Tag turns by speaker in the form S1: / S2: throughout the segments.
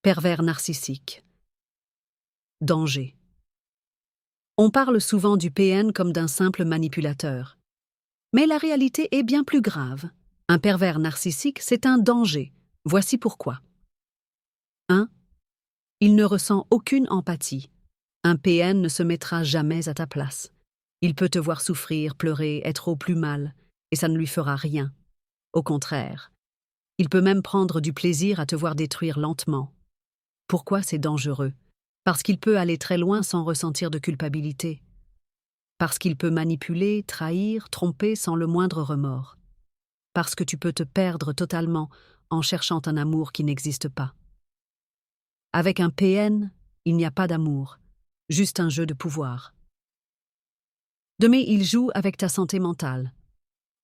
S1: Pervers narcissique. Danger. On parle souvent du PN comme d'un simple manipulateur. Mais la réalité est bien plus grave. Un pervers narcissique, c'est un danger. Voici pourquoi. 1. Il ne ressent aucune empathie. Un PN ne se mettra jamais à ta place. Il peut te voir souffrir, pleurer, être au plus mal, et ça ne lui fera rien. Au contraire, il peut même prendre du plaisir à te voir détruire lentement. Pourquoi c'est dangereux? Parce qu'il peut aller très loin sans ressentir de culpabilité. Parce qu'il peut manipuler, trahir, tromper sans le moindre remords. Parce que tu peux te perdre totalement en cherchant un amour qui n'existe pas. Avec un PN, il n'y a pas d'amour, juste un jeu de pouvoir. 2. Mais il joue avec ta santé mentale.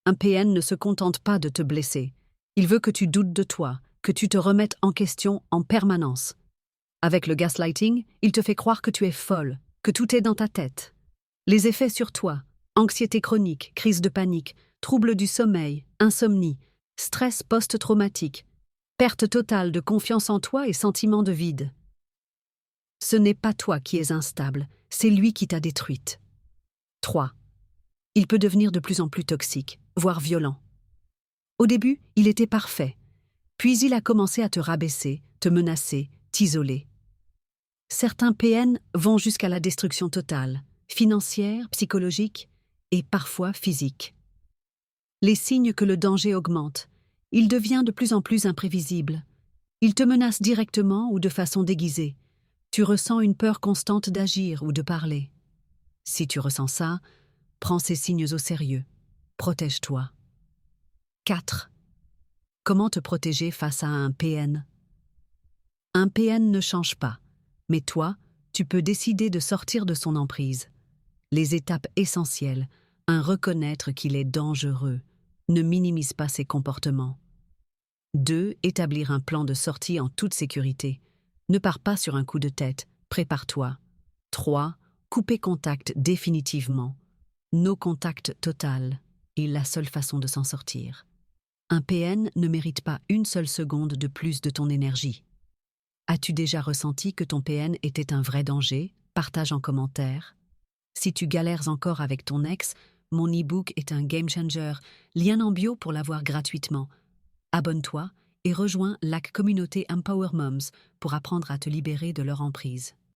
S1: Un PN ne se contente pas de te blesser. Il veut que tu doutes de toi, que tu te remettes en question en permanence. Avec le gaslighting, il te fait croire que tu es folle, que tout est dans ta tête. Les effets sur toi, anxiété chronique, crise de panique, troubles du sommeil, insomnie, stress post-traumatique, perte totale de confiance en toi et sentiment de vide. Ce n'est pas toi qui es instable, c'est lui qui t'a détruite. 3. Il peut devenir de plus en plus toxique, voire violent. Au début, il était parfait, puis il a commencé à te rabaisser, te menacer, t'isoler. Certains PN vont jusqu'à la destruction totale, financière, psychologique et parfois physique. Les signes que le danger augmente, il devient de plus en plus imprévisible. Il te menace directement ou de façon déguisée. Tu ressens une peur constante d'agir ou de parler. Si tu ressens ça, prends ces signes au sérieux. Protège-toi. 4. Comment te protéger face à un PN? Un PN ne change pas, mais toi, tu peux décider de sortir de son emprise. Les étapes essentielles, reconnaître qu'il est dangereux, ne minimise pas ses comportements. 2. Établir un plan de sortie en toute sécurité. Ne pars pas sur un coup de tête, prépare-toi. 3. Couper contact définitivement. No contact total est la seule façon de s'en sortir. Un PN ne mérite pas une seule seconde de plus de ton énergie. As-tu déjà ressenti que ton PN était un vrai danger? Partage en commentaire. Si tu galères encore avec ton ex, mon e-book est un game changer. Lien en bio pour l'avoir gratuitement. Abonne-toi et rejoins la communauté Empower Moms pour apprendre à te libérer de leur emprise.